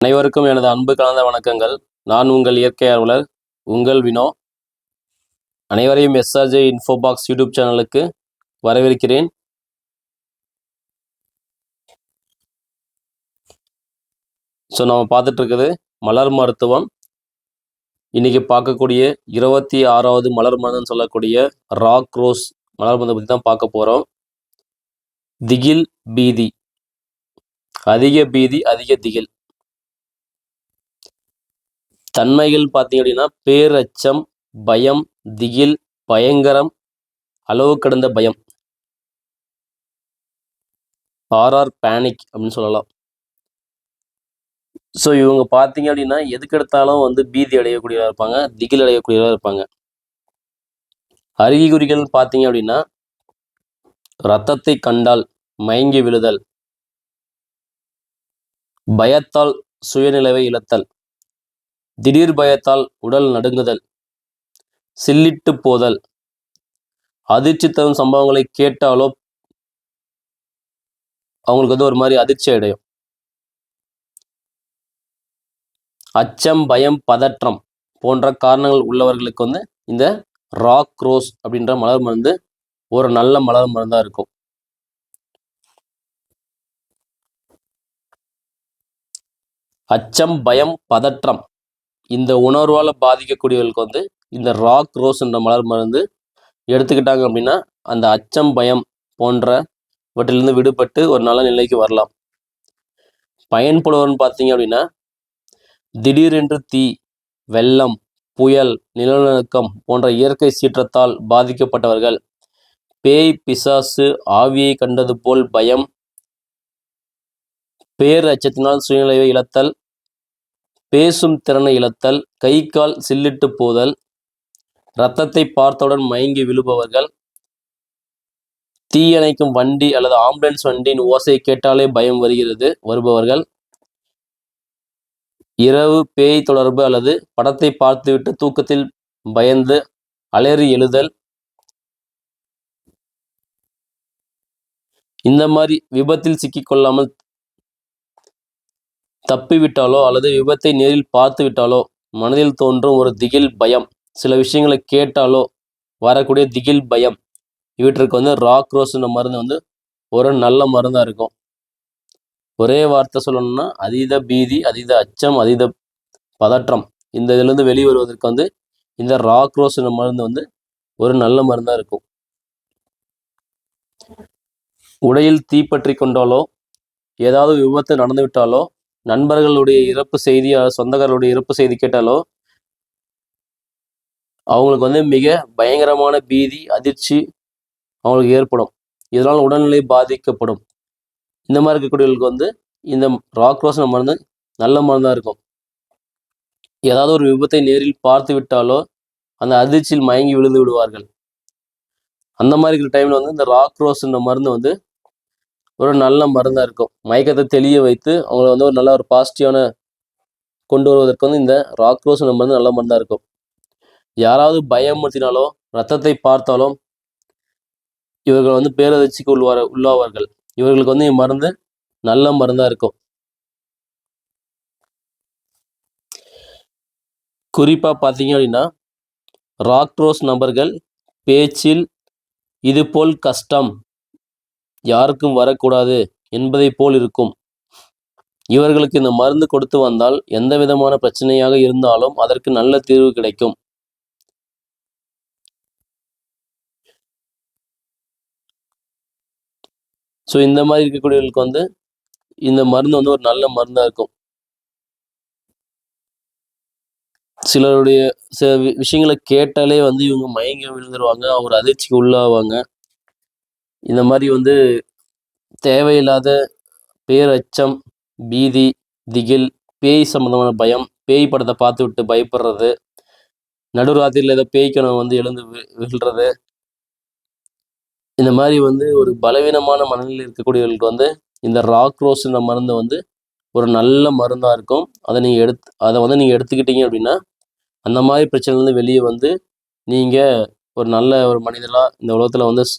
அனைவருக்கும் எனது அன்பு கலந்த வணக்கங்கள். நான் உங்கள் இயற்கை ஆர்வலர் உங்கள் வினோ. அனைவரையும் எஸ்ஆர்ஜே இன்ஃபோபாக்ஸ் யூடியூப் சேனலுக்கு வரவேற்கிறேன். நம்ம பார்த்துட்டு இருக்குது மலர் மருத்துவம். இன்னைக்கு பார்க்கக்கூடிய 26வது மலர் மருந்துன்னு சொல்லக்கூடிய ராக் ரோஸ் மலர் மருந்தை பற்றி தான் பார்க்க போகிறோம். திகில் பீதி, அதிக பீதி, அதிக திகில் தன்மைகள் பார்த்தீங்க அப்படின்னா பேரச்சம், பயம், திகில், பயங்கரம், அளவு கடந்த பயம், பேனிக் அப்படின்னு சொல்லலாம். இவங்க பார்த்தீங்க அப்படின்னா எதுக்கெடுத்தாலும் பீதி அடையக்கூடியவராக இருப்பாங்க, திகில் அடையக்கூடியவராக இருப்பாங்க. அறிகுறிகள் பார்த்தீங்க அப்படின்னா இரத்தத்தை கண்டால் மயங்கி விழுதல், பயத்தால் சுயநிலைவை இழத்தல், திடீர் பயத்தால் உடல் நடுங்குதல், சில்லிட்டு போதல், அதிர்ச்சி தரும் சம்பவங்களை கேட்டாலோ அவங்களுக்கு ஒரு மாதிரி அதிர்ச்சி அடையும். அச்சம், பயம், பதற்றம் போன்ற காரணங்கள் உள்ளவர்களுக்கு இந்த ராக் ரோஸ் அப்படின்ற மலர் மருந்து ஒரு நல்ல மலர் மருந்தா இருக்கும். அச்சம், பயம், பதற்றம் இந்த உணர்வால பாதிக்கக்கூடியவர்களுக்கு இந்த ராக் ரோஸ் என்ற மலர் மருந்து எடுத்துக்கிட்டாங்க அப்படின்னா அந்த அச்சம், பயம் போன்றவற்றிலிருந்து விடுபட்டு ஒரு நல்ல நிலைக்கு வரலாம். பயன்படுவர்னு பார்த்தீங்க அப்படின்னா திடீரென்று தீ, வெள்ளம், புயல், நிலநடுக்கம் போன்ற இயற்கை சீற்றத்தால் பாதிக்கப்பட்டவர்கள், பேய், பிசாசு, ஆவியை கண்டது போல் பயம், பேர் அச்சத்தினால் சுயநிலையை இழத்தல், பேசும் திறனை இழத்தல், கை கால் சில்லிட்டு போதல், இரத்தத்தை பார்த்தவுடன் மயங்கி விழுபவர்கள், தீயணைக்கும் வண்டி அல்லது ஆம்புலன்ஸ் வண்டியின் ஓசை கேட்டாலே பயம் வருபவர்கள், இரவு பேய் தொடர்பு அல்லது படத்தை பார்த்துவிட்டு தூக்கத்தில் பயந்து அலறி எழுதல், இந்த மாதிரி விபத்தில் சிக்கிக்கொள்ளாமல் தப்பிவிட்டாலோ அல்லது விபத்தை நேரில் பார்த்து விட்டாலோ மனதில் தோன்றும் ஒரு திகில் பயம், சில விஷயங்களை கேட்டாலோ வரக்கூடிய திகில் பயம், இவற்றுக்கு ராக் ரோஸ்ன்ற மருந்து ஒரு நல்ல மருந்தாக இருக்கும். ஒரே வார்த்தை சொல்லணும்னா அதீத பீதி, அதீத அச்சம், அதீத பதற்றம் இந்த இதுலேருந்து வெளிவருவதற்கு இந்த ராக் ரோஸ்ன்ற மருந்து ஒரு நல்ல மருந்தாக இருக்கும். உடையில் தீப்பற்றி கொண்டாலோ ஏதாவது விபத்து நடந்து விட்டாலோ, நண்பர்களுடைய இறப்பு செய்தி, சொந்தக்காரர்களுடைய இறப்பு செய்தி கேட்டாலோ அவங்களுக்கு மிக பயங்கரமான பீதி, அதிர்ச்சி அவங்களுக்கு ஏற்படும். இதனால் உடல்நிலை பாதிக்கப்படும். இந்த மாதிரி இருக்கக்கூடியவர்களுக்கு இந்த ராக் ரோஸ் மருந்து நல்ல மருந்தாக இருக்கும். ஏதாவது ஒரு விபத்தை நேரில் பார்த்து விட்டாலோ அந்த அதிர்ச்சியில் மயங்கி விழுந்து விடுவார்கள். அந்த மாதிரி இருக்கிற டைம்ல இந்த ராக் ரோஸ் மருந்து ஒரு நல்ல மருந்தாக இருக்கும். மயக்கத்தை தெளிய வைத்து அவங்கள ஒரு நல்ல ஒரு பாசிட்டிவான கொண்டு வருவதற்கு இந்த ராக் ரோஸ் மருந்து நல்ல மருந்தாக இருக்கும். யாராவது பயமுறுத்தினாலோ ரத்தத்தை பார்த்தாலும் இவர்கள் பேரதிர்ச்சிக்கு உள்ளாவார்கள். இவர்களுக்கு மருந்து நல்ல மருந்தாக இருக்கும். குறிப்பாக பார்த்தீங்க அப்படின்னா ராக் ரோஸ் நபர்கள் பேச்சில் இது போல் கஷ்டம் யாருக்கும் வரக்கூடாது என்பதை போல் இருக்கும். இவர்களுக்கு இந்த மருந்து கொடுத்து வந்தால் எந்த விதமான பிரச்சனையாக இருந்தாலும் அதற்கு நல்ல தீர்வு கிடைக்கும். இந்த மாதிரி இருக்கக்கூடியவர்களுக்கு இந்த மருந்து ஒரு நல்ல மருந்தாக இருக்கும். சிலருடைய சில விஷயங்களை கேட்டாலே இவங்க மயங்கி விழுந்துருவாங்க, ஒரு அதிர்ச்சிக்கு உள்ளாவாங்க. இந்த மாதிரி தேவையில்லாத பேரச்சம், பீதி, திகில், பேய் சம்பந்தமான பயம், பேய் படத்தை பார்த்து விட்டு பயப்படுறது, நடுராத்திரியில் ஏதோ பேய்க்கணும் எழுந்து விழுறது, இந்த மாதிரி ஒரு பலவீனமான மனநிலையில் இருக்கக்கூடியவர்களுக்கு இந்த ராக் ரோஸ்ன்ற மருந்து ஒரு நல்ல மருந்தாக இருக்கும். அதை நீங்கள் எடுத்துக்கிட்டீங்க அப்படின்னா அந்த மாதிரி பிரச்சனைலேருந்து வெளியே நீங்கள் ஒரு நல்ல ஒரு மனிதனாக இந்த உலகத்தில்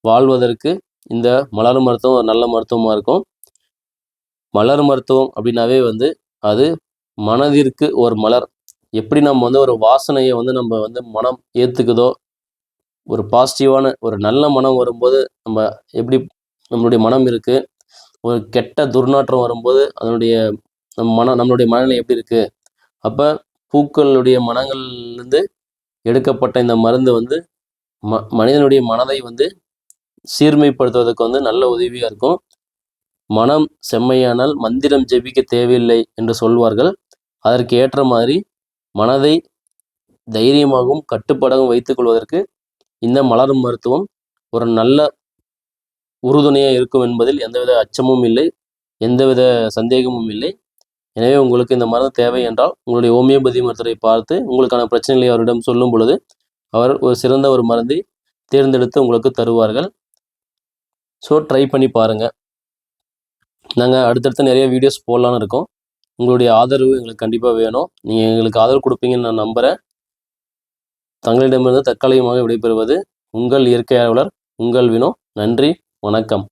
வாழ்வதற்கு இந்த மலர் மருத்துவம் ஒரு நல்ல மருத்துவமாக இருக்கும். மலர் மருத்துவம் அப்படின்னாவே அது மனதிற்கு ஒரு மலர். எப்படி நம்ம வந்து ஒரு வாசனையை வந்து நம்ம வந்து மனம் ஏற்றுக்குதோ, ஒரு பாசிட்டிவான ஒரு நல்ல மனம் வரும்போது நம்ம எப்படி நம்மளுடைய மனம் இருக்கு, ஒரு கெட்ட துர்நாற்றம் வரும்போது அதனுடைய நம்மளுடைய மனநிலை எப்படி இருக்கு. அப்போ பூக்களுடைய மனங்கள்லேருந்து எடுக்கப்பட்ட இந்த மருந்து வந்து மனிதனுடைய மனதை வந்து சீர்மைப்படுத்துவதற்கு வந்து நல்ல உதவியாக இருக்கும். மனம் செம்மையானால் மந்திரம் ஜெபிக்க தேவையில்லை என்று சொல்வார்கள். அதற்கு ஏற்ற மாதிரி மனதை தைரியமாகவும் கட்டுப்பாடாகவும் வைத்துக் கொள்வதற்கு இந்த மலர் மருத்துவம் ஒரு நல்ல உறுதுணையாக இருக்கும் என்பதில் எந்தவித அச்சமும் இல்லை, எந்தவித சந்தேகமும் இல்லை. எனவே உங்களுக்கு இந்த மருந்து தேவை என்றால் உங்களுடைய ஹோமியோபதி மருத்துவரை பார்த்து உங்களுக்கான பிரச்சனைகளை அவரிடம் சொல்லும் பொழுது அவர் ஒரு சிறந்த ஒரு மருந்தை தேர்ந்தெடுத்து உங்களுக்கு தருவார்கள். ஸோ ட்ரை பண்ணி பாருங்கள். நாங்கள் அடுத்தடுத்து நிறைய வீடியோஸ் போடலான்னு இருக்கோம். உங்களுடைய ஆதரவு எங்களுக்கு கண்டிப்பாக வேணும். நீங்கள் எங்களுக்கு ஆதரவு கொடுப்பீங்கன்னு நான் நம்புகிறேன். தங்களிடமிருந்து தற்காலிகமாக விடைபெறுவது உங்கள் இயற்கை ஆர்வலர் உங்கள் வினோ. நன்றி, வணக்கம்.